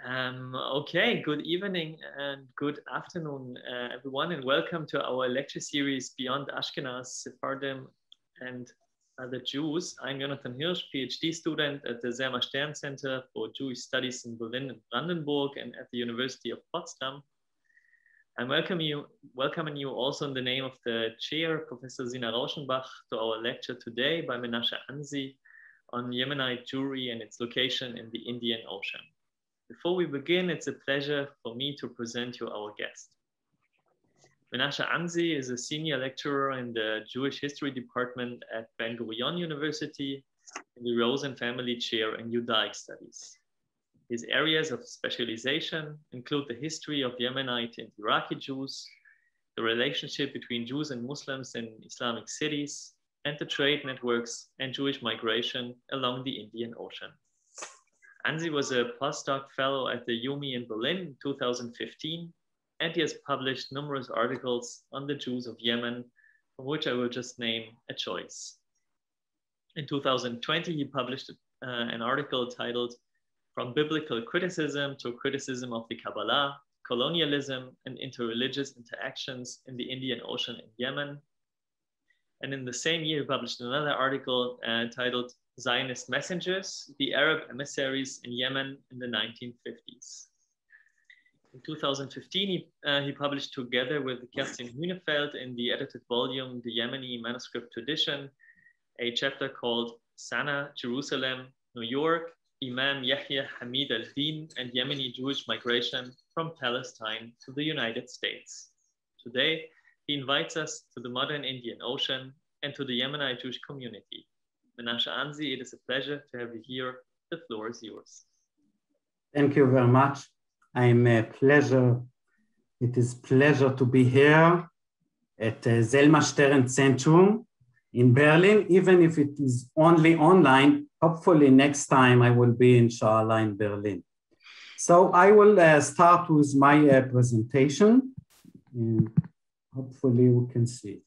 Okay, good evening and good afternoon, everyone, and welcome to our lecture series Beyond Ashkenaz, Sephardim, and Other Jews. I'm Jonathan Hirsch, PhD student at the Menashe Center for Jewish Studies in Berlin and Brandenburg and at the University of Potsdam. I'm welcoming you also in the name of the chair, Professor Sina Rauschenbach, to our lecture today by Menashe Anzi on Yemenite Jewry and its location in the Indian Ocean. Before we begin, it's a pleasure for me to present you our guest. Menashe Anzi is a senior lecturer in the Jewish History Department at Gurion University in the Rosen Family Chair in Judaic Studies. His areas of specialization include the history of Yemenite and Iraqi Jews, the relationship between Jews and Muslims in Islamic cities, and the trade networks and Jewish migration along the Indian Ocean. Anzi was a postdoc fellow at the EUME in Berlin in 2015, and he has published numerous articles on the Jews of Yemen, from which I will just name a choice. In 2020, he published an article titled From Biblical Criticism to Criticism of the Kabbalah, Colonialism and Interreligious Interactions in the Indian Ocean in Yemen. And in the same year, he published another article titled Zionist Messengers, the Arab Emissaries in Yemen in the 1950s. In 2015, he published together with Kerstin Hünefeld in the edited volume, The Yemeni Manuscript Tradition, a chapter called Sana, Jerusalem, New York, Imam Yahya Hamid al-Din and Yemeni Jewish Migration from Palestine to the United States. Today, he invites us to the modern Indian Ocean and to the Yemenite Jewish community. Menashe Anzi, it is a pleasure to have you here. The floor is yours. Thank you very much. It is a pleasure to be here at ZJS-RV Zentrum in Berlin, even if it is only online. Hopefully next time I will be inshallah in Berlin. So I will start with my presentation, and hopefully we can see.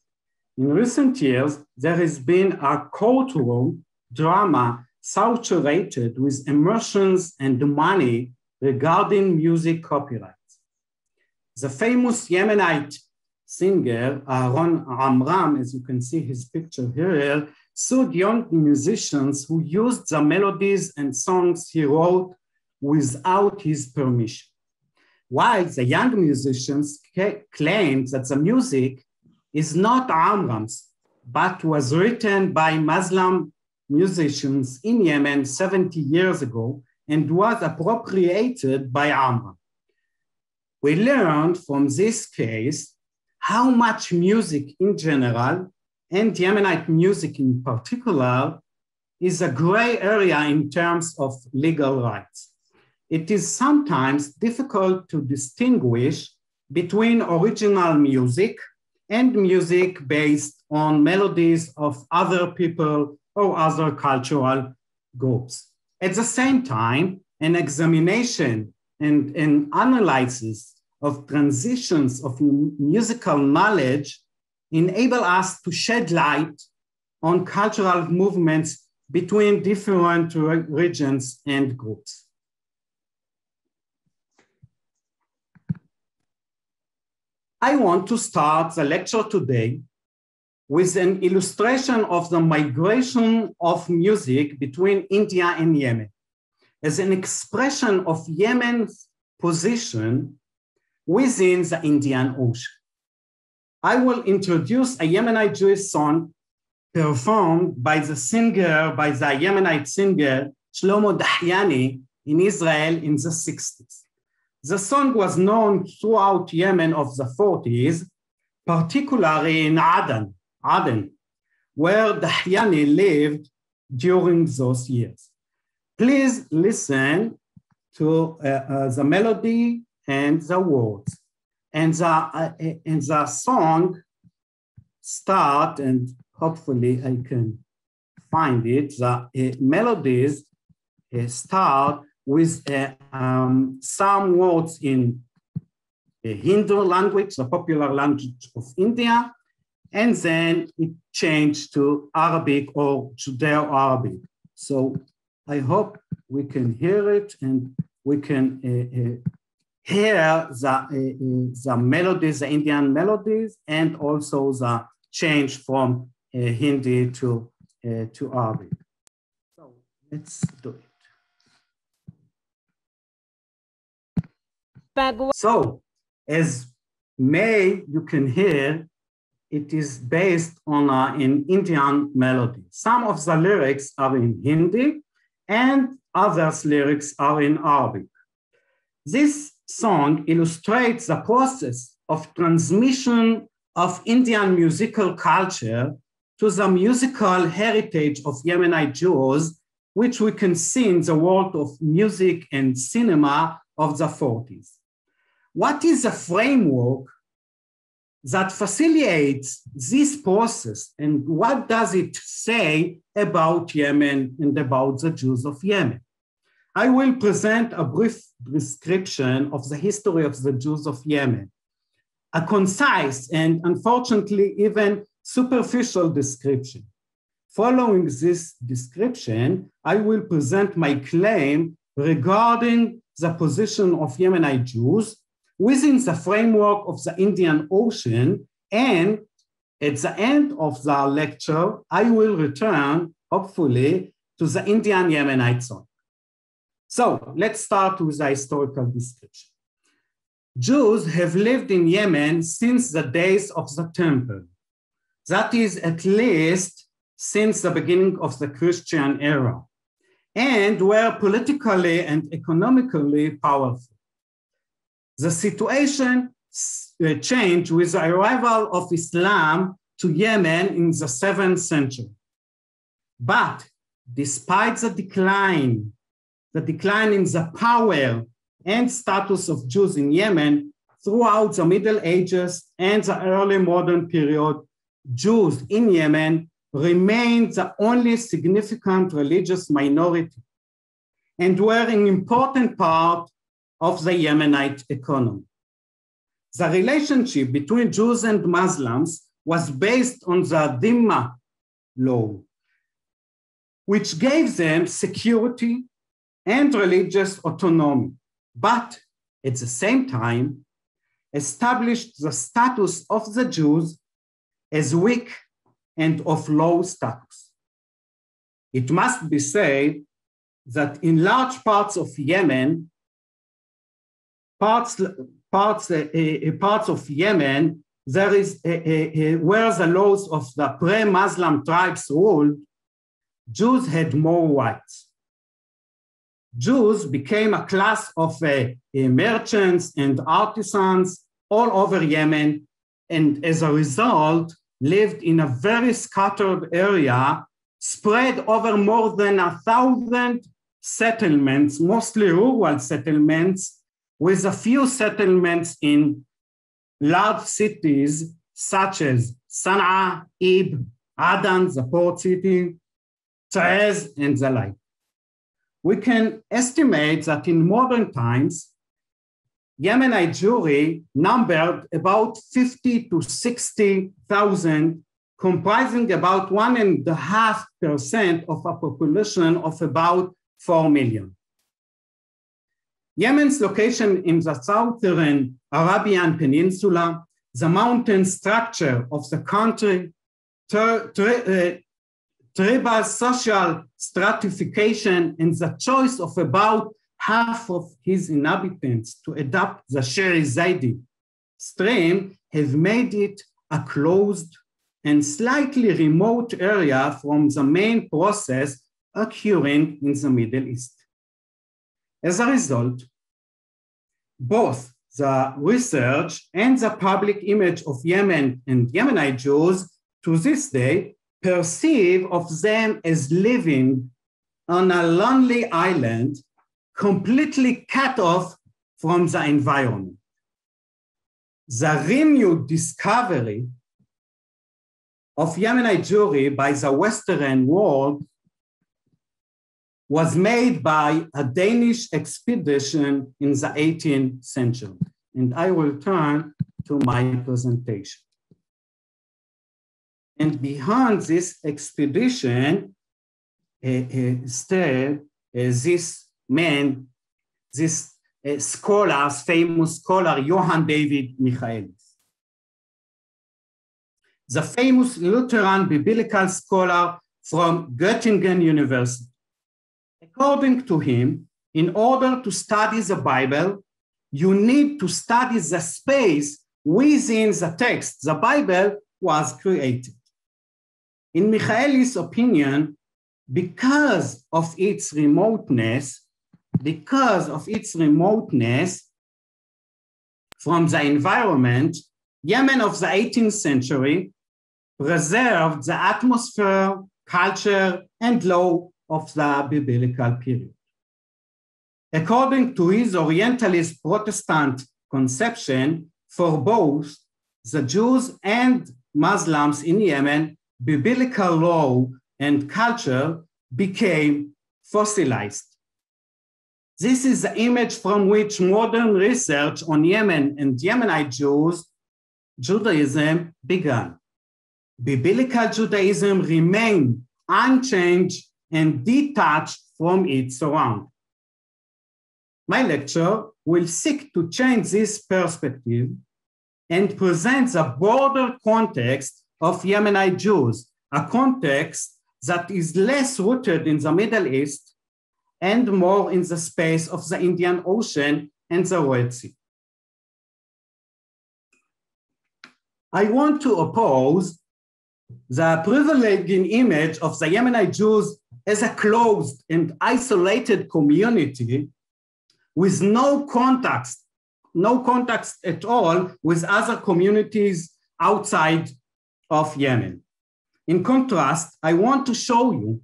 In recent years, there has been a courtroom drama saturated with emotions and money regarding music copyright. The famous Yemenite singer, Aaron Amram, as you can see his picture here, sued young musicians who used the melodies and songs he wrote without his permission. While the young musicians claimed that the music is not Amram's, but was written by Muslim musicians in Yemen 70 years ago and was appropriated by Amram. We learned from this case how much music in general, and Yemenite music in particular, is a gray area in terms of legal rights. It is sometimes difficult to distinguish between original music and music based on melodies of other people or other cultural groups. At the same time, an examination and an analysis of transitions of musical knowledge enable us to shed light on cultural movements between different regions and groups. I want to start the lecture today with an illustration of the migration of music between India and Yemen as an expression of Yemen's position within the Indian Ocean. I will introduce a Yemenite Jewish song performed by the Yemenite singer Shlomo Dahyani in Israel in the 60s. The song was known throughout Yemen of the 40s, particularly in Aden, where Dahyani lived during those years. Please listen to the melody and the words. And the song start, and hopefully I can find it, the melodies start with some words in Hindu language, the popular language of India, and then it changed to Arabic or Judeo-Arabic. So I hope we can hear it and we can hear the melodies, the Indian melodies, and also the change from Hindi to Arabic. So let's do it. So as you can hear, it is based on an Indian melody. Some of the lyrics are in Hindi and others lyrics are in Arabic. This song illustrates the process of transmission of Indian musical culture to the musical heritage of Yemenite Jews, which we can see in the world of music and cinema of the 40s. What is the framework that facilitates this process, and what does it say about Yemen and about the Jews of Yemen? I will present a brief description of the history of the Jews of Yemen, a concise and unfortunately even superficial description. Following this description, I will present my claim regarding the position of Yemenite Jews within the framework of the Indian Ocean, and at the end of the lecture, I will return, hopefully, to the Indian Yemenite song. So let's start with the historical description. Jews have lived in Yemen since the days of the Temple. That is at least since the beginning of the Christian era, and were politically and economically powerful. The situation changed with the arrival of Islam to Yemen in the 7th century. But despite the decline in the power and status of Jews in Yemen throughout the Middle Ages and the early modern period, Jews in Yemen remained the only significant religious minority and were an important part of the Yemenite economy. The relationship between Jews and Muslims was based on the Dhimma law, which gave them security and religious autonomy, but at the same time established the status of the Jews as weak and of low status. It must be said that in large parts of Yemen, parts of Yemen, there is where the laws of the pre-Muslim tribes ruled, Jews had more rights. Jews became a class of merchants and artisans all over Yemen, and as a result, lived in a very scattered area, spread over more than 1,000 settlements, mostly rural settlements, with a few settlements in large cities such as Sana'a, Ib, Aden, the port city, Taiz, and the like. We can estimate that in modern times, Yemenite Jewry numbered about 50 to 60,000, comprising about 1.5% of a population of about 4 million. Yemen's location in the southern Arabian Peninsula, the mountain structure of the country, tribal social stratification, and the choice of about half of his inhabitants to adopt the Shari-Zaidi stream have made it a closed and slightly remote area from the main process occurring in the Middle East. As a result, both the research and the public image of Yemen and Yemenite Jews to this day perceive of them as living on a lonely island, completely cut off from the environment. The renewed discovery of Yemenite Jewry by the Western world was made by a Danish expedition in the 18th century. And I will turn to my presentation. And behind this expedition, this man this famous scholar, Johann David Michaelis. The famous Lutheran biblical scholar from Göttingen University. According to him, in order to study the Bible, you need to study the space within the text the Bible was created. In Michaelis' opinion, because of its remoteness from the environment, Yemen of the 18th century preserved the atmosphere, culture, and law of the biblical period. According to his Orientalist Protestant conception, for both the Jews and Muslims in Yemen, biblical law and culture became fossilized. This is the image from which modern research on Yemen and Yemenite Judaism began. Biblical Judaism remained unchanged and detached from its surroundings. My lecture will seek to change this perspective and present the broader context of Yemenite Jews, a context that is less rooted in the Middle East and more in the space of the Indian Ocean and the Red Sea. I want to oppose the privileging image of the Yemenite Jews as a closed and isolated community with no contact at all with other communities outside of Yemen. In contrast, I want to show you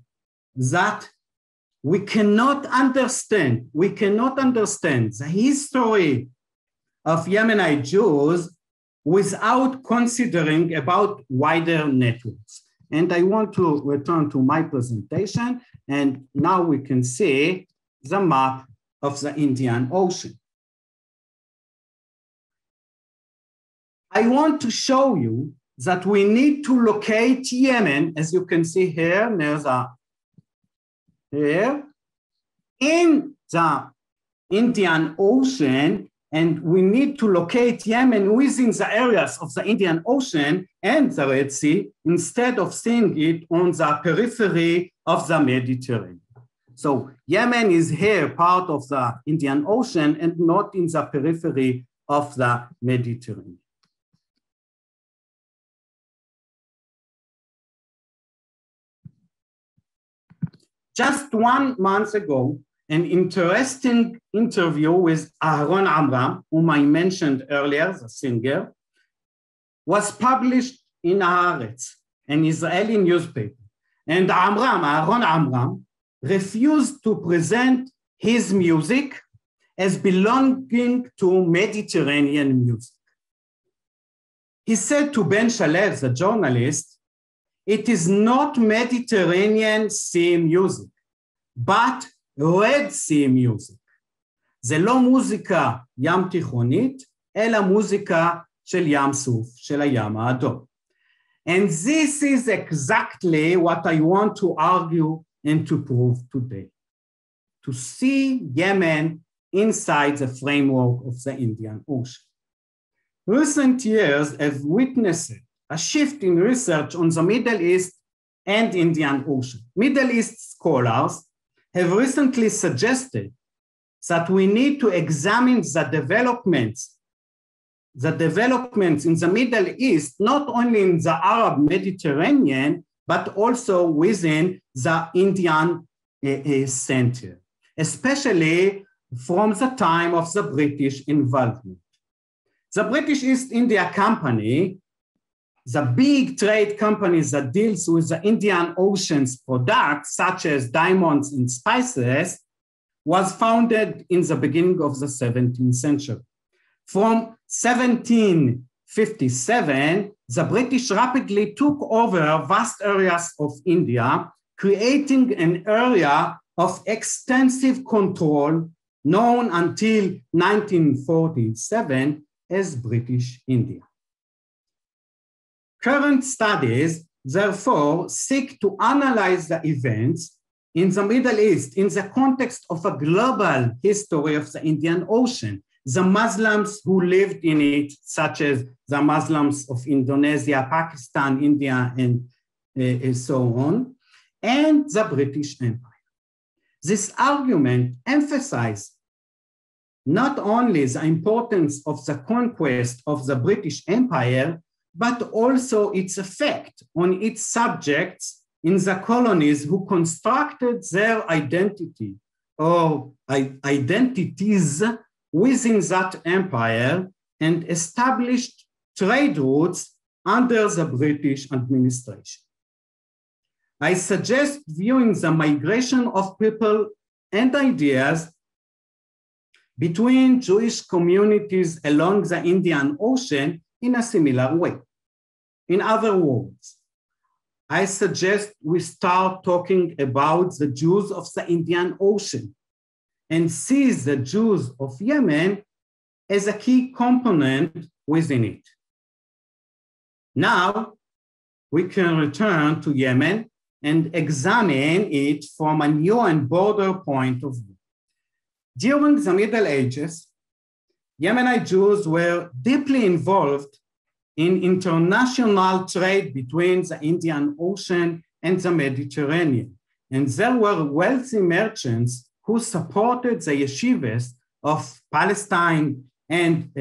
that we cannot understand the history of Yemenite Jews without considering about wider networks. And I want to return to my presentation, and now we can see the map of the Indian Ocean. I want to show you that we need to locate Yemen, as you can see here, here in the Indian Ocean, and we need to locate Yemen within the areas of the Indian Ocean and the Red Sea, instead of seeing it on the periphery of the Mediterranean. So Yemen is here part of the Indian Ocean and not in the periphery of the Mediterranean. Just 1 month ago, an interesting interview with Aharon Amram, whom I mentioned earlier, the singer, was published in Haaretz, an Israeli newspaper. And Aharon Amram refused to present his music as belonging to Mediterranean music. He said to Ben Shalev, the journalist, "It is not Mediterranean Sea music, but Red Sea music. זה לא מוזיקה ים תיכונית, אלא מוזיקה של ים סוף, של הים האדום." And this is exactly what I want to argue and to prove today. To see Yemen inside the framework of the Indian Ocean. Recent years have witnessed a shift in research on the Middle East and Indian Ocean. Middle East scholars have recently suggested that we need to examine the developments in the Middle East, not only in the Arab Mediterranean, but also within the Indian center, especially from the time of the British involvement. The British East India Company, the big trade company that deals with the Indian Ocean's products, such as diamonds and spices, was founded in the beginning of the 17th century. From 1757, the British rapidly took over vast areas of India, creating an area of extensive control known until 1947 as British India. Current studies, therefore, seek to analyze the events in the Middle East, in the context of a global history of the Indian Ocean, the Muslims who lived in it, such as the Muslims of Indonesia, Pakistan, India, and so on, and the British Empire. This argument emphasized not only the importance of the conquest of the British Empire, but also its effect on its subjects in the colonies who constructed their identity or identities within that empire and established trade routes under the British administration. I suggest viewing the migration of people and ideas between Jewish communities along the Indian Ocean in a similar way. In other words, I suggest we start talking about the Jews of the Indian Ocean and see the Jews of Yemen as a key component within it. Now, we can return to Yemen and examine it from a new and broader point of view. During the Middle Ages, Yemenite Jews were deeply involved in international trade between the Indian Ocean and the Mediterranean. And there were wealthy merchants who supported the yeshivas of Palestine and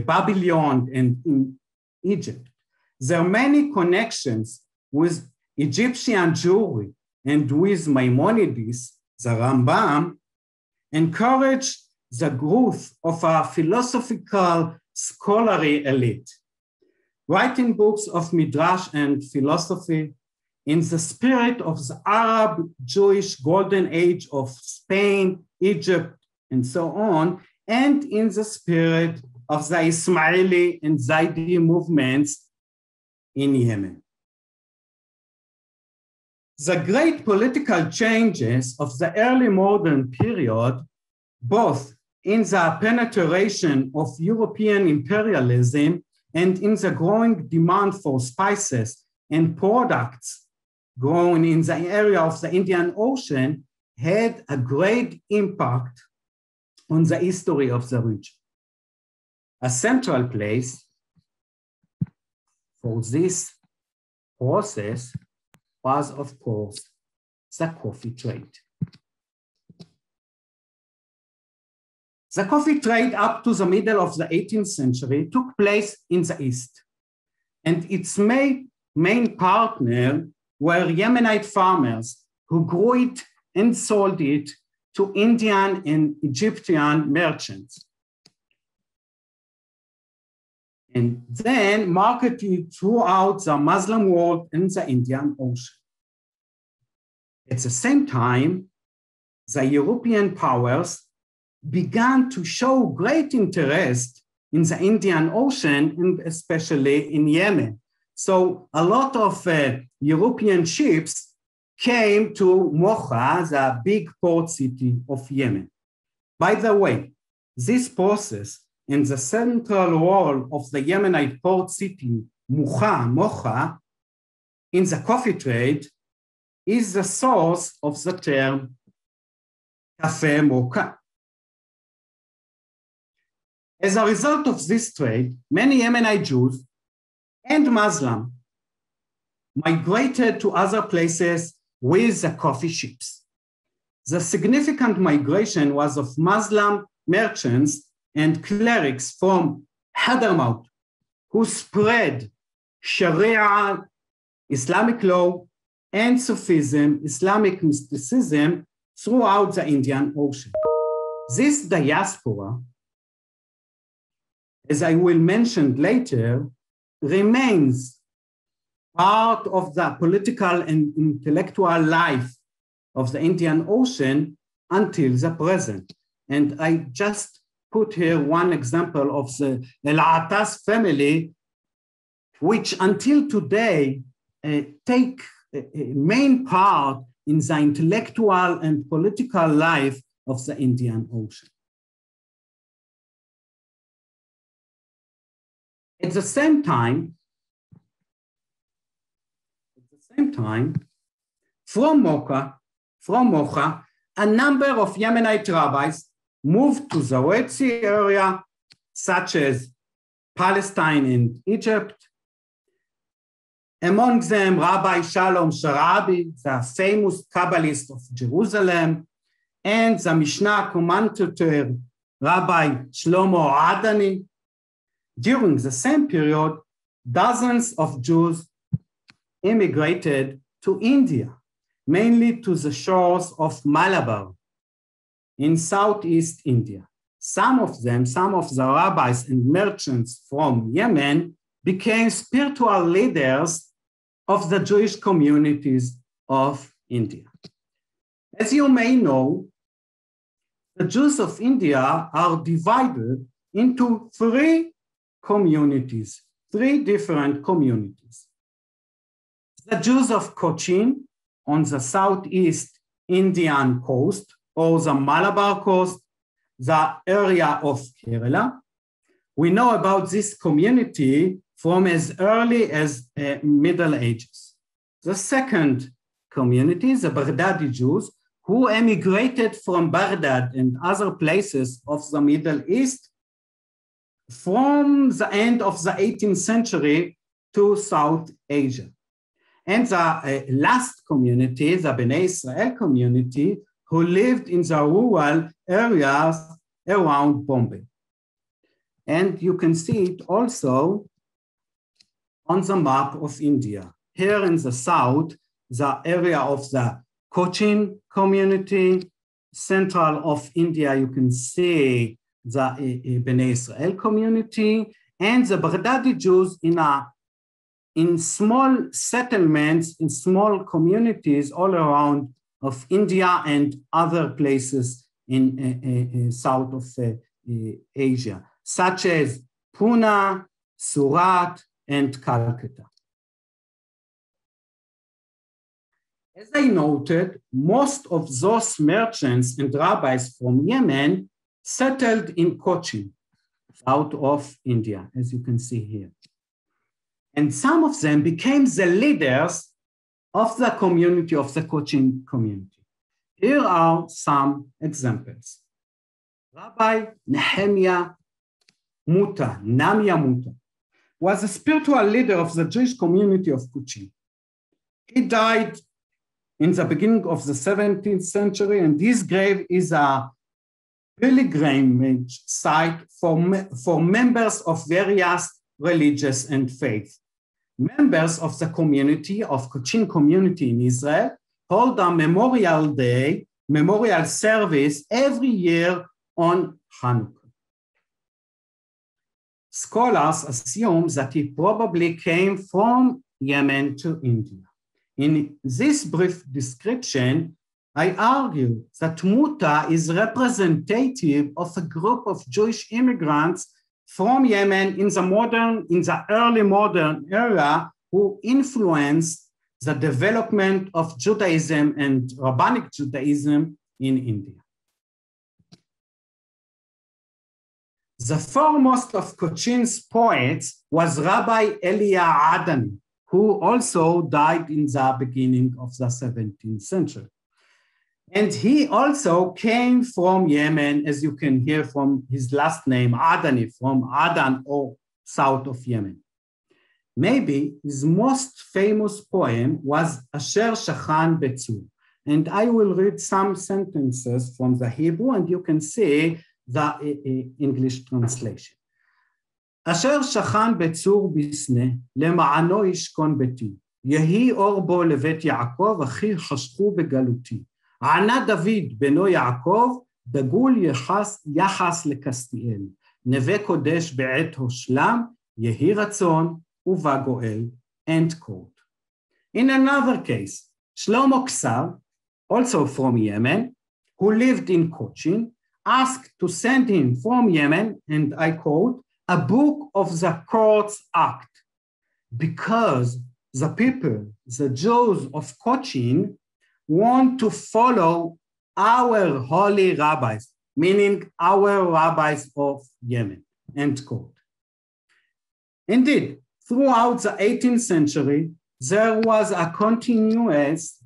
Babylon and in Egypt. There are many connections with Egyptian Jewry and with Maimonides, the Rambam, encouraged the growth of a philosophical scholarly elite. Writing books of Midrash and philosophy in the spirit of the Arab Jewish golden age of Spain, Egypt, and so on, and in the spirit of the Ismaili and Zaidi movements in Yemen. The great political changes of the early modern period, both in the penetration of European imperialism and in the growing demand for spices and products grown in the area of the Indian Ocean, had a great impact on the history of the region. A central place for this process was, of course, the coffee trade. The coffee trade up to the middle of the 18th century took place in the East, and its main partner were Yemenite farmers who grew it and sold it to Indian and Egyptian merchants, and then marketed throughout the Muslim world and the Indian Ocean. At the same time, the European powers began to show great interest in the Indian Ocean and especially in Yemen. So a lot of European ships came to Mocha, the big port city of Yemen. By the way, this process and the central role of the Yemenite port city, Mocha, in the coffee trade is the source of the term Café Mocha. As a result of this trade, many Yemenite Jews and Muslims migrated to other places with the coffee ships. The significant migration was of Muslim merchants and clerics from Hadramaut, who spread Sharia, Islamic law, and Sufism, Islamic mysticism, throughout the Indian Ocean. This diaspora, as I will mention later, remains part of the political and intellectual life of the Indian Ocean until the present. And I just put here one example of the El-Atas family, which until today take a main part in the intellectual and political life of the Indian Ocean. At the same time, from Mocha, from Mocha, a number of Yemenite rabbis moved to the Red Sea area, such as Palestine and Egypt. Among them, Rabbi Shalom Sharabi, the famous Kabbalist of Jerusalem, and the Mishnah commentator, Rabbi Shlomo Adani. During the same period, dozens of Jews immigrated to India, mainly to the shores of Malabar in Southeast India. Some of the rabbis and merchants from Yemen became spiritual leaders of the Jewish communities of India. As you may know, the Jews of India are divided into three different communities. The Jews of Cochin on the Southeast Indian coast, or the Malabar coast, the area of Kerala. We know about this community from as early as Middle Ages. The second community, the Baghdadi Jews, who emigrated from Baghdad and other places of the Middle East from the end of the 18th century to South Asia. And the last community, the Bnei Israel community, who lived in the rural areas around Bombay. And you can see it also on the map of India. Here in the south, the area of the Cochin community, central of India, you can see the Bnei Israel community, and the Baghdadi Jews in small settlements, in small communities all around of India and other places in south of Asia, such as Pune, Surat, and Calcutta. As I noted, most of those merchants and rabbis from Yemen settled in Cochin, south of India, as you can see here. And some of them became the leaders of the community, of the Cochin community. Here are some examples. Rabbi Nehemiah Muta, Namia Muta, was a spiritual leader of the Jewish community of Cochin. He died in the beginning of the 17th century, and his grave is a pilgrimage site for members of various religious and faith. Members of the community, of Cochin community in Israel, hold a memorial service every year on Hanukkah. Scholars assume that he probably came from Yemen to India. In this brief description, I argue that Muta is representative of a group of Jewish immigrants from Yemen in the early modern era who influenced the development of Judaism and Rabbinic Judaism in India. The foremost of Cochin's poets was Rabbi Elia Adani, who also died in the beginning of the 17th century. And he also came from Yemen, as you can hear from his last name, Adani, from Adan, or south of Yemen. Maybe his most famous poem was Asher Shachan Betzur. And I will read some sentences from the Hebrew, and you can see the English translation. Asher Shachan Betzur Bisne, Lema'ano Yishkon Beti, Yehi Or Bo Levet Yaakov, Achi Hashchu Begaluti. ענה דוד בנו יעקב, דגול יחס לקסטיאל, נווה קודש בעת הושלם, יהי רצון ובא גואל, end quote. In another case, Shlomo Ksar, also from Yemen, who lived in Cochin, asked to send him from Yemen, and I quote, a book of the court's act, because the people, the Jews of Cochin, want to follow our holy rabbis, meaning our rabbis of Yemen, end quote. Indeed, throughout the 18th century, there was a continuous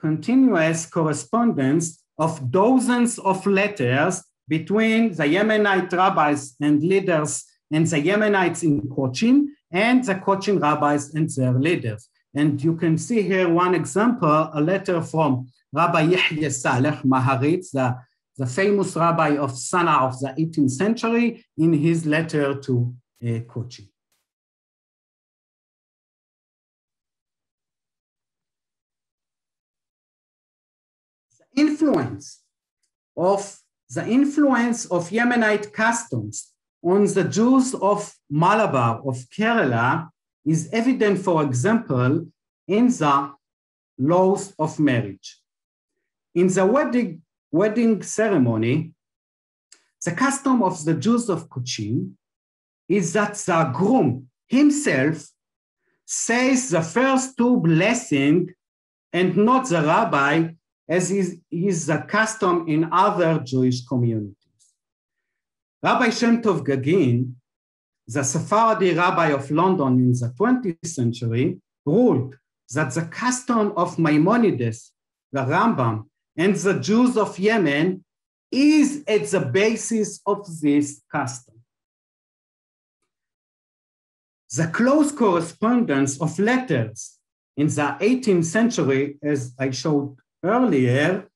continuous correspondence of dozens of letters between the Yemenite rabbis and leaders and the Yemenites in Cochin and the Cochin rabbis and their leaders. And you can see here one example, a letter from Rabbi Yehya Saleh Maharitz, the famous rabbi of Sana'a of the 18th century, in his letter to Cochin. The influence of Yemenite customs on the Jews of Malabar, of Kerala, is evident, for example, in the laws of marriage. In the wedding ceremony, the custom of the Jews of Cochin is that the groom himself says the first two blessings and not the rabbi, as is the custom in other Jewish communities. Rabbi Shem Tov Gagin, the Sephardi rabbi of London in the 20th century, ruled that the custom of Maimonides, the Rambam, and the Jews of Yemen is at the basis of this custom. The close correspondence of letters in the 18th century, as I showed earlier,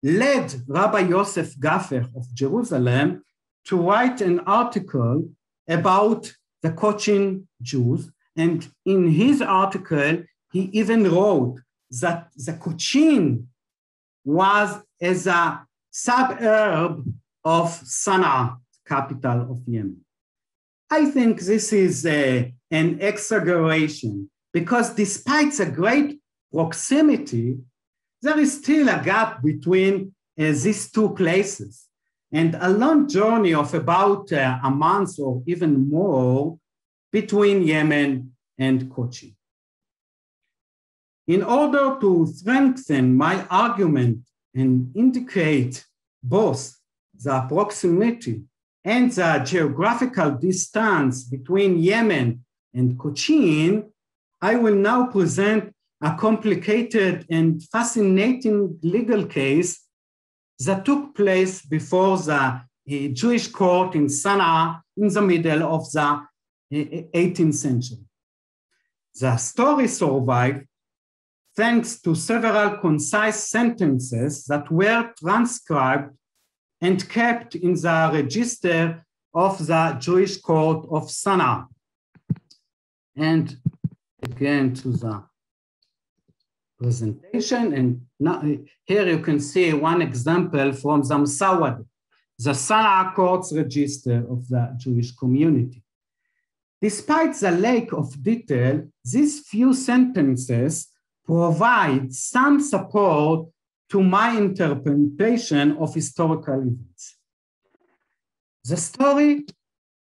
led Rabbi Yosef Gaffer of Jerusalem to write an article about the Cochin Jews. And in his article, he even wrote that the Cochin was as a suburb of Sana'a, capital of Yemen. I think this is an exaggeration, because despite the great proximity, there is still a gap between these two places, and a long journey of about a month or even more between Yemen and Cochin. In order to strengthen my argument and indicate both the proximity and the geographical distance between Yemen and Cochin, I will now present a complicated and fascinating legal case that took place before the Jewish court in Sana'a in the middle of the 18th century. The story survived thanks to several concise sentences that were transcribed and kept in the register of the Jewish court of Sana'a. And again to the presentation, and now, here you can see one example from the Msawad, the Sana'a court's register of the Jewish community. Despite the lack of detail, these few sentences provide some support to my interpretation of historical events. The story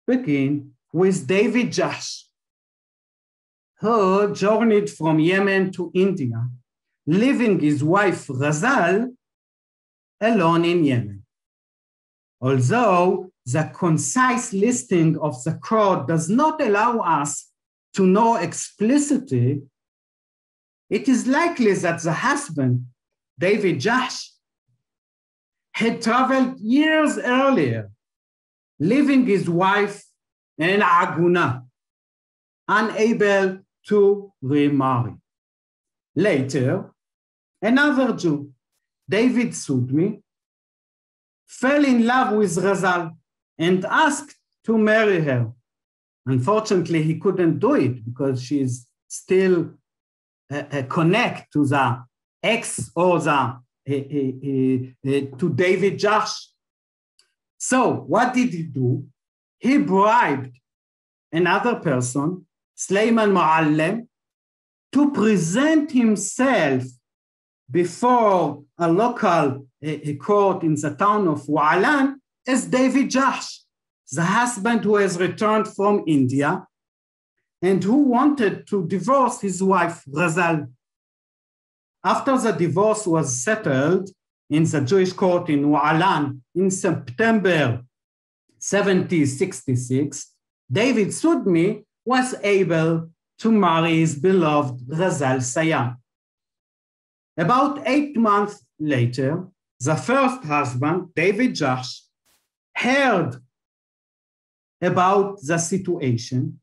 begins with David Jahsh, who journeyed from Yemen to India, leaving his wife Razal alone in Yemen. Although the concise listing of the court does not allow us to know explicitly, it is likely that the husband, David Jahsh, had traveled years earlier, leaving his wife in Aguna, unable to remarry. Later, another Jew, David Sudmi, fell in love with Razal and asked to marry her. Unfortunately, he couldn't do it because she is still connected to the ex or to David Jahsh. So what did he do? He bribed another person, Sleiman Muallim, to present himself before a local court in the town of Wa'alan as David Jahsh, the husband who has returned from India and who wanted to divorce his wife, Razal. After the divorce was settled in the Jewish court in Wa'alan in September 1766, David Sudmi was able to marry his beloved Razal Sayam. About 8 months later, the first husband, David Josh, heard about the situation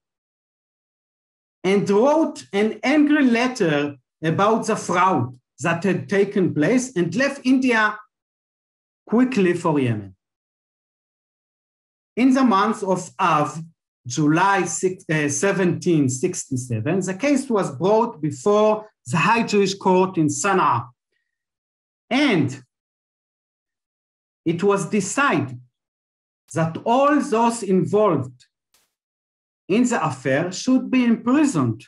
and wrote an angry letter about the fraud that had taken place and left India quickly for Yemen. In the month of Av, July 1767, the case was brought before the High Jewish Court in Sana'a, and it was decided that all those involved in the affair should be imprisoned,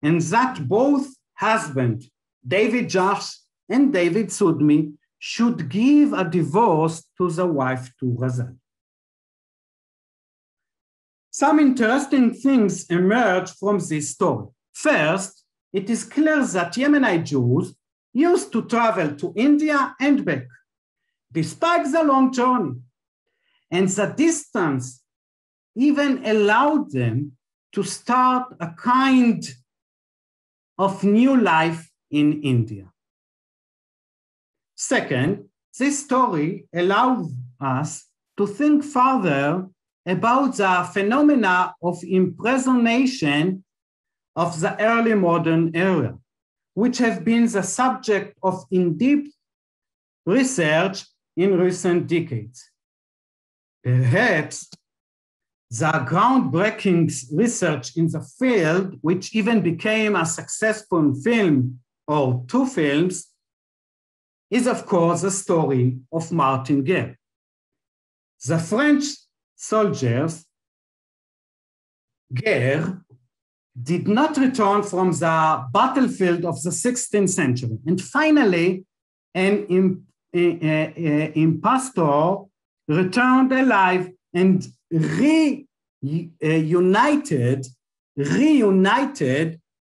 and that both husbands, David Josh and David Sudmi, should give a divorce to the wife to Razal. Some interesting things emerge from this story. First, it is clear that Yemenite Jews used to travel to India and back, despite the long journey, and the distance even allowed them to start a kind of new life in India. Second, this story allows us to think further about the phenomena of impersonation of the early modern era, which have been the subject of in-depth research in recent decades. Perhaps the groundbreaking research in the field, which even became a successful film or 2 films, is of course the story of Martin Guerre. The French soldiers, Guerre, did not return from the battlefield of the 16th century. And finally, an impostor returned alive and reunited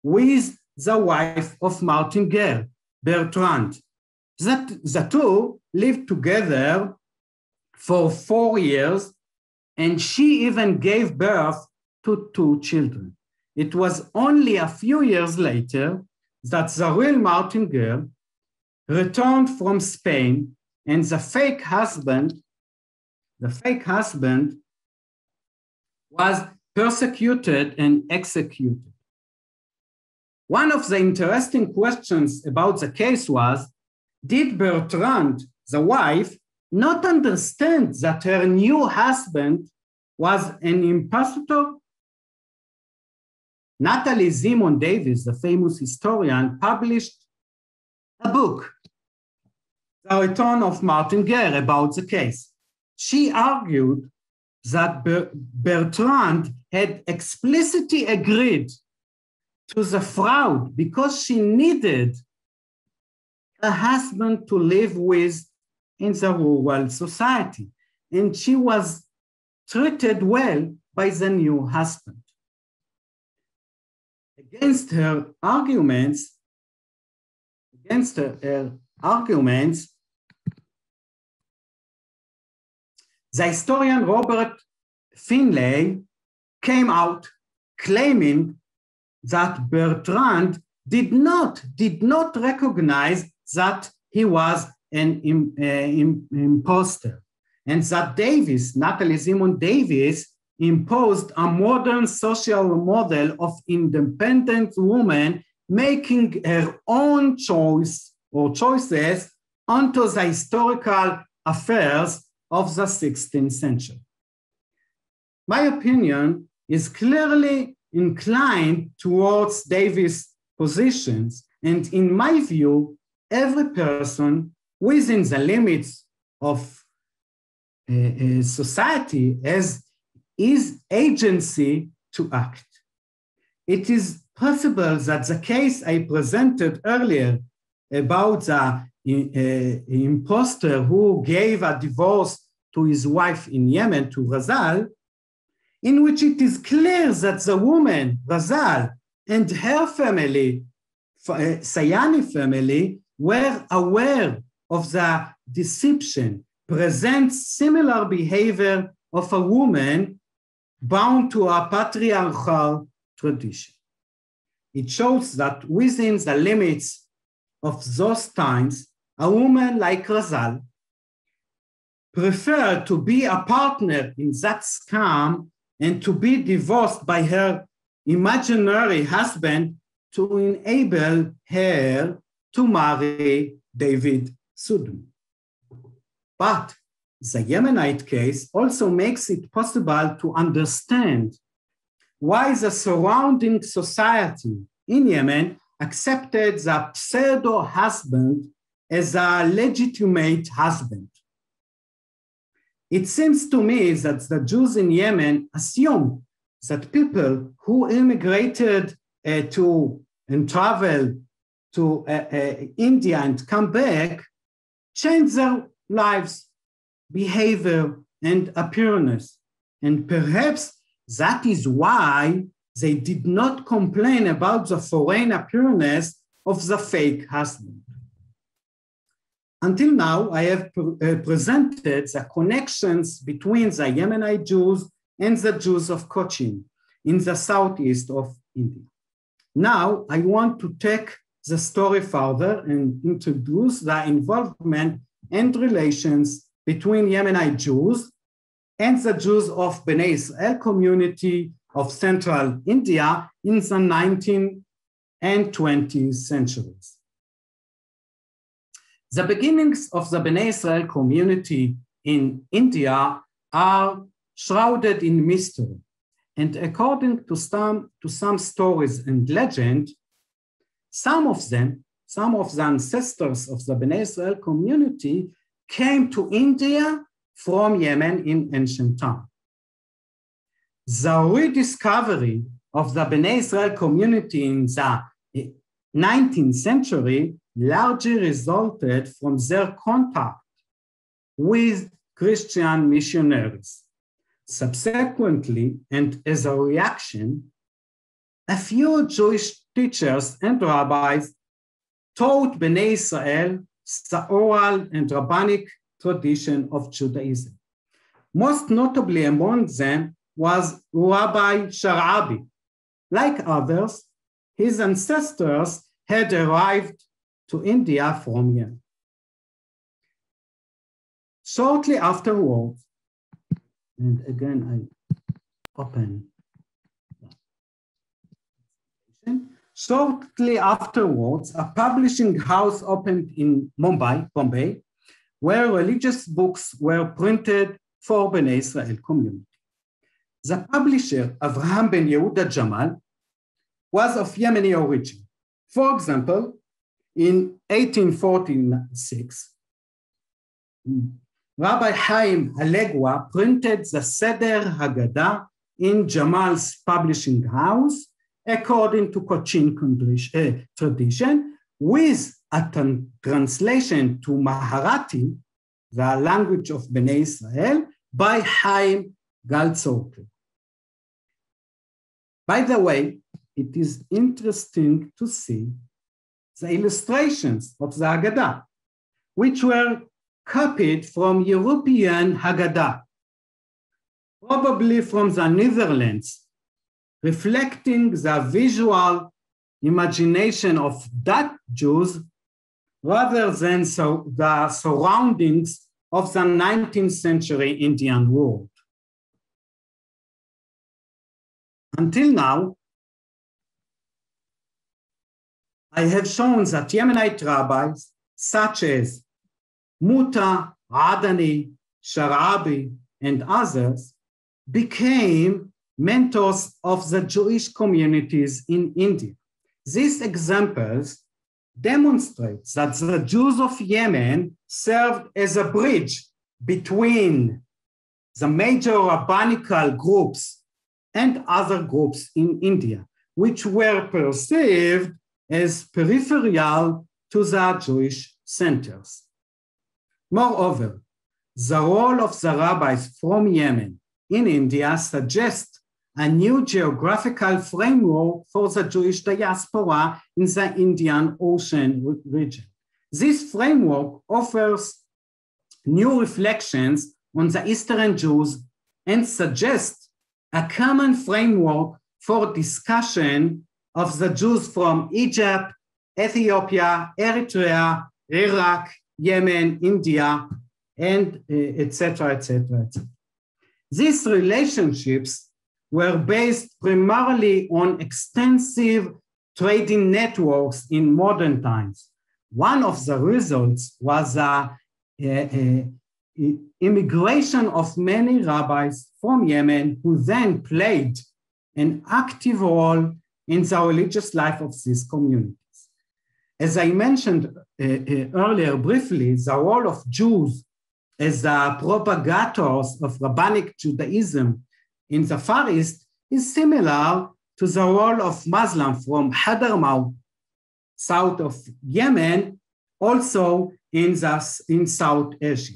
with the wife of Martin Guerre, Bertrand. The two lived together for 4 years, and she even gave birth to 2 children. It was only a few years later that the real Martin Guerre returned from Spain, and the fake husband was persecuted and executed. One of the interesting questions about the case was, did Bertrand, the wife, not understand that her new husband was an impostor? Natalie Zemon Davis, the famous historian, published a book, The Return of Martin Guerre, about the case. She argued that Bertrand had explicitly agreed to the fraud because she needed a husband to live with in the rural society, and she was treated well by the new husband. Against her arguments, the historian Robert Finlay came out claiming that Bertrand did not recognize that he was an imposter, and that Natalie Zemon Davis, imposed a modern social model of independent woman making her own choices onto the historical affairs of the 16th century. My opinion is clearly inclined towards Davis' positions, and in my view, every person within the limits of society has his agency to act. It is possible that the case I presented earlier about the imposter who gave a divorce to his wife in Yemen, to Razal, in which it is clear that the woman, Razal, and her family, Sayani family, were aware of the deception, presents similar behavior of a woman bound to a patriarchal tradition. It shows that within the limits of those times, a woman like Razal preferred to be a partner in that scam and to be divorced by her imaginary husband to enable her to marry David Sudum. But the Yemenite case also makes it possible to understand why the surrounding society in Yemen accepted the pseudo-husband as a legitimate husband. It seems to me that the Jews in Yemen assume that people who immigrated and traveled to India and come back change their lives, behavior, and appearance. And perhaps that is why they did not complain about the foreign appearance of the fake husband. Until now, I have presented the connections between the Yemenite Jews and the Jews of Cochin in the southeast of India. Now, I want to take the story further and introduce the involvement and relations between Yemenite Jews and the Jews of Bnei Israel community of central India in the 19th and 20th centuries. The beginnings of the Bnei Israel community in India are shrouded in mystery. And according to some stories and legend, some of the ancestors of the Bnei Israel community came to India from Yemen in ancient time. The rediscovery of the Bnei Israel community in the 19th century largely resulted from their contact with Christian missionaries. Subsequently, and as a reaction, a few Jewish teachers and rabbis taught Bnei Israel the oral and rabbinic tradition of Judaism. Most notably among them was Rabbi Sharabi. Like others, his ancestors had arrived to India from Yemen. Shortly afterwards, and again I open. Shortly afterwards, a publishing house opened in Bombay, where religious books were printed for Bnei Israel community. The publisher, Avraham ben Yehuda Jamal, was of Yemeni origin. For example, in 1846, Rabbi Chaim Alegua printed the Seder Haggadah in Jamal's publishing house, according to Cochin tradition, with a translation to Marathi, the language of Bnei Israel, by Chaim Galtzorkel. By the way, it is interesting to see the illustrations of the Haggadah, which were copied from European Haggadah, probably from the Netherlands, reflecting the visual imagination of Dutch Jews rather than the surroundings of the 19th century Indian world. Until now, I have shown that Yemenite rabbis such as Muta, Adani, Sharabi, and others became mentors of the Jewish communities in India. These examples demonstrate that the Jews of Yemen served as a bridge between the major rabbinical groups and other groups in India, which were perceived as peripheral to the Jewish centers. Moreover, the role of the rabbis from Yemen in India suggests a new geographical framework for the Jewish diaspora in the Indian Ocean region. This framework offers new reflections on the Eastern Jews and suggests a common framework for discussion of the Jews from Egypt, Ethiopia, Eritrea, Iraq, Yemen, India, and etc., etc., etc. These relationships were based primarily on extensive trading networks in modern times. One of the results was immigration of many rabbis from Yemen who then played an active role in the religious life of these communities. As I mentioned earlier briefly, the role of Jews as the propagators of rabbinic Judaism in the Far East is similar to the role of Muslims from Hadramaut, south of Yemen, also in South Asia.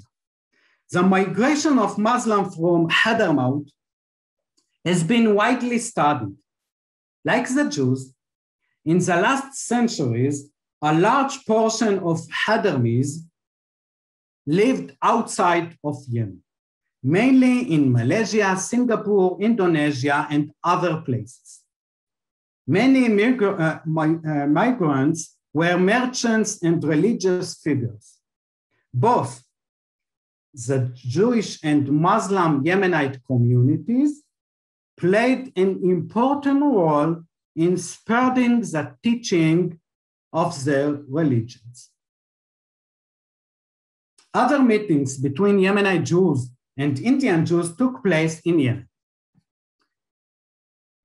The migration of Muslims from Hadramaut has been widely studied. Like the Jews, in the last centuries, a large portion of Hadramis lived outside of Yemen, mainly in Malaysia, Singapore, Indonesia, and other places. Many migrants were merchants and religious figures. Both the Jewish and Muslim Yemenite communities played an important role in spreading the teaching of their religions. Other meetings between Yemenite Jews and Indian Jews took place in Yemen.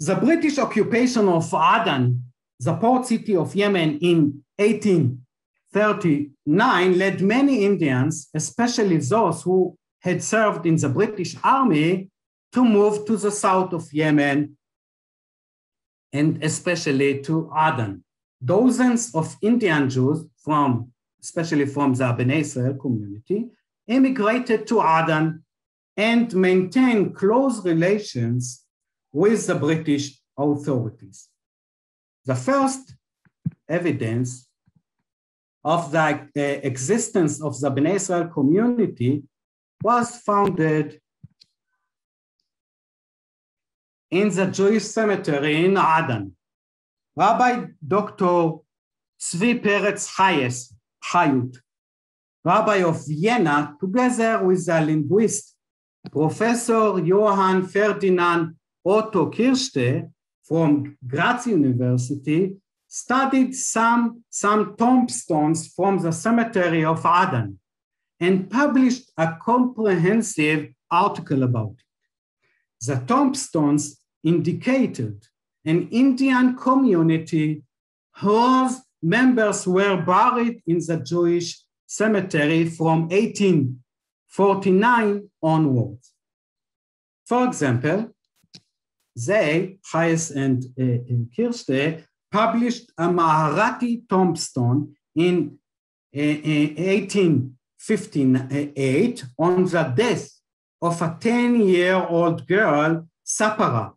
The British occupation of Aden, the port city of Yemen, in 1839 led many Indians, especially those who had served in the British Army, to move to the south of Yemen and especially to Aden. Dozens of Indian Jews, especially from the Bnei Israel community, immigrated to Aden and maintained close relations with the British authorities. The first evidence of the existence of the Bnei Israel community was founded in the Jewish cemetery in Aden. Rabbi Dr. Tzvi Peretz Chayut, Rabbi of Vienna, together with the linguist, Professor Johann Ferdinand Otto Kirste from Graz University, studied some tombstones from the cemetery of Aden and published a comprehensive article about it. The tombstones indicated an Indian community whose members were buried in the Jewish cemetery from 1849 onwards. For example, they, Chayes and Kirste, published a Marathi tombstone in 1858 on the death of a 10-year-old girl, Sapara,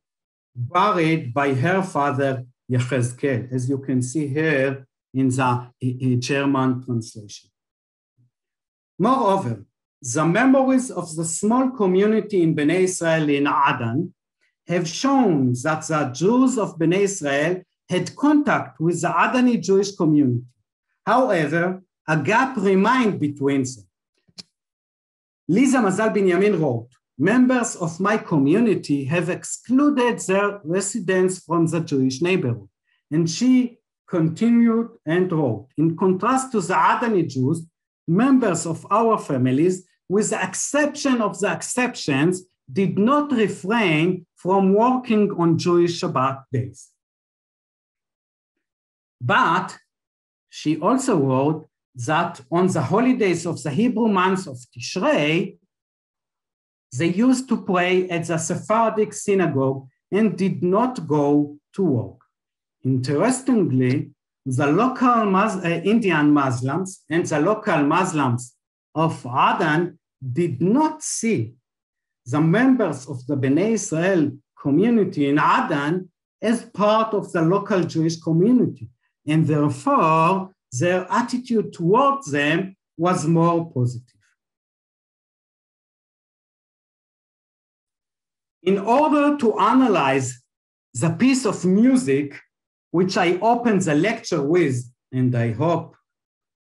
buried by her father, Yechezkel, as you can see here in the German translation. Moreover, the memories of the small community in Bnei Israel in Aden have shown that the Jews of Bnei Israel had contact with the Adani Jewish community. However, a gap remained between them. Lisa Mazal Binyamin wrote, "Members of my community have excluded their residents from the Jewish neighborhood." And she continued and wrote, "In contrast to the Adani Jews, members of our families, with the exception of the exceptions, did not refrain from working on Jewish Shabbat days." But she also wrote that on the holidays of the Hebrew month of Tishrei, they used to pray at the Sephardic synagogue and did not go to work. Interestingly, the local Indian Muslims and the local Muslims of Aden did not see the members of the Bnei Israel community in Aden as part of the local Jewish community, and therefore their attitude towards them was more positive. In order to analyze the piece of music which I opened the lecture with and I hope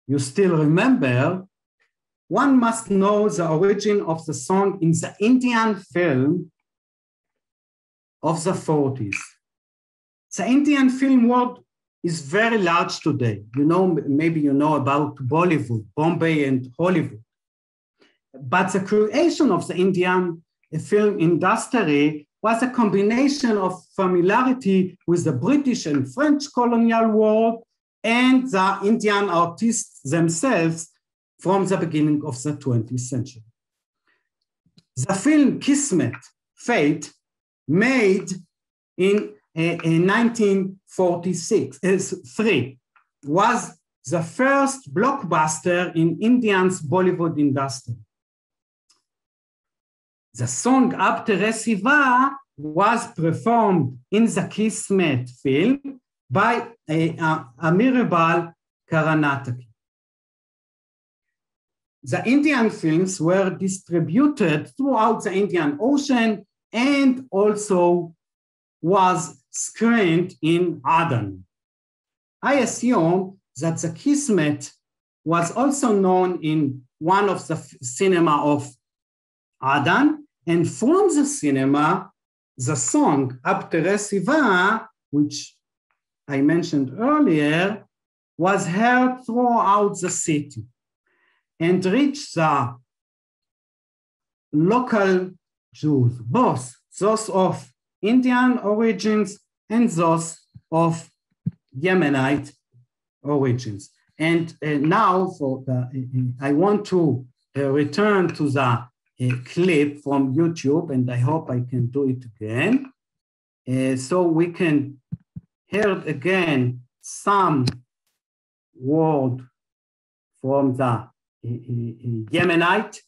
you still remember, one must know the origin of the song in the Indian film of the 40s. The Indian film world is very large today. You know, maybe you know about Bollywood, Bombay and Hollywood. But the creation of the Indian film industry was a combination of familiarity with the British and French colonial world and the Indian artists themselves from the beginning of the 20th century. The film Kismet, Fate, made in 1943, was the first blockbuster in India's Bollywood industry. The song Ab Tere Siva was performed in the Kismet film by Amirbal Karanataki. The Indian films were distributed throughout the Indian Ocean and also was screened in Aden. I assume that the Kismet was also known in one of the cinema of Aden, and from the cinema, the song Ab Tere Siva, which I mentioned earlier, was heard throughout the city and reached the local Jews, both those of Indian origins and those of Yemenite origins. And now I want to return to the clip from YouTube, and I hope I can do it again. So we can hear again some word from the Yemenite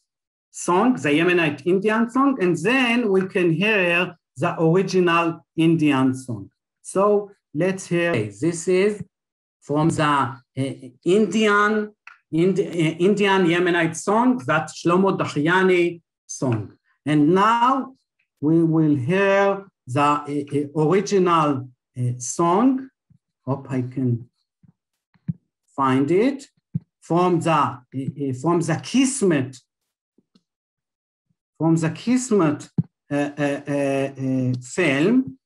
song, the Yemenite Indian song, and then we can hear the original Indian song. So let's hear. This is from the Indian Yemenite song, that Shlomo Dachiani song. And now we will hear the original song. Hope I can find it from the Kismet. From the Kismet film,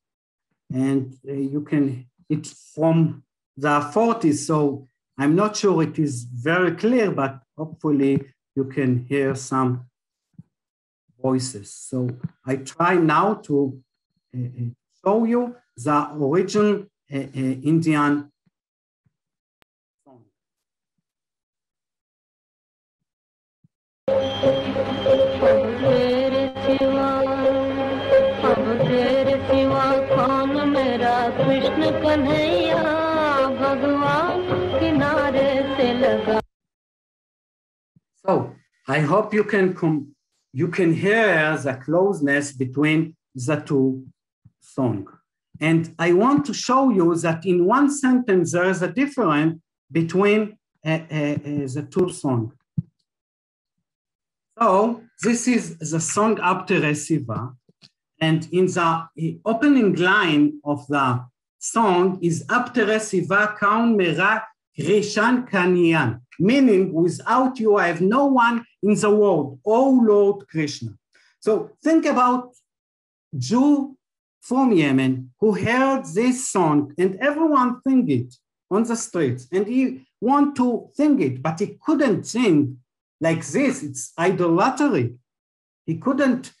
and you can, it's from the 40s, so I'm not sure it is very clear, but hopefully you can hear some voices. So I try now to show you the original Indian song. So I hope you can hear the closeness between the two songs. And I want to show you that in one sentence there is a difference between the two songs. So this is the song Ab Tere Siva, and in the opening line of the song is Ab Tere Siva Kaun Mera Krishan Kanyan, meaning without you I have no one in the world, oh Lord Krishna. So think about Jew from Yemen who heard this song, and everyone sing it on the streets, and he want to sing it, but he couldn't sing like this. It's idolatry. He couldn't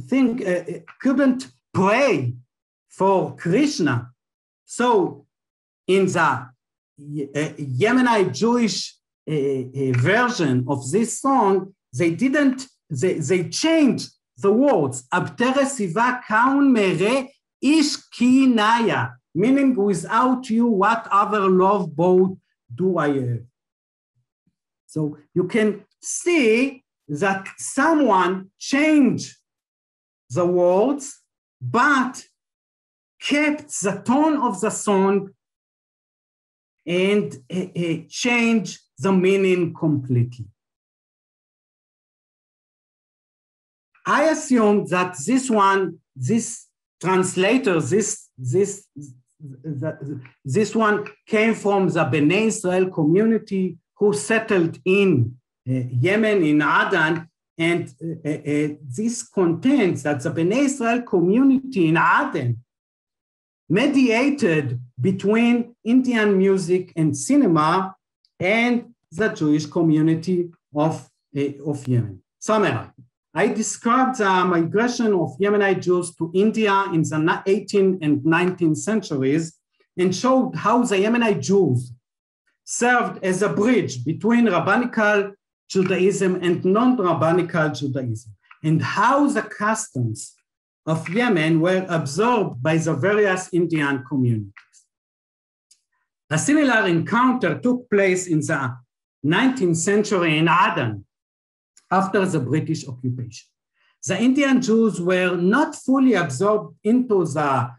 think, couldn't pray for Krishna. So in the Yemenite Jewish version of this song, they changed the words, Ab Tere Siva Kaun Mere Ish Kinaya, meaning without you, what other love boat do I have? So you can see that someone changed the words, but kept the tone of the song and changed the meaning completely. I assume that this translator, this this one came from the Bnei Israel community who settled in Yemen, in Aden, and this contends that the Bnei Israel community in Aden mediated between Indian music and cinema and the Jewish community of Yemen. Summary. I described the migration of Yemenite Jews to India in the 18th and 19th centuries and showed how the Yemenite Jews served as a bridge between rabbinical Judaism and non-rabbinical Judaism, and how the customs of Yemen were absorbed by the various Indian communities. A similar encounter took place in the 19th century in Aden after the British occupation. The Indian Jews were not fully absorbed into the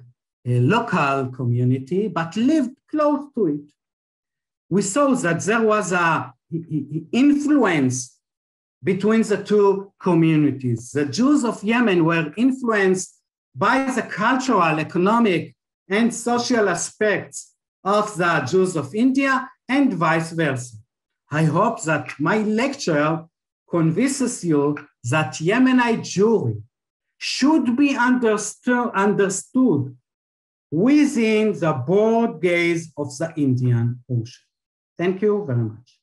local community, but lived close to it. We saw that there was an influence between the two communities. The Jews of Yemen were influenced by the cultural, economic, and social aspects of the Jews of India and vice versa. I hope that my lecture convinces you that Yemenite Jewry should be understood within the broad gaze of the Indian Ocean. Thank you very much.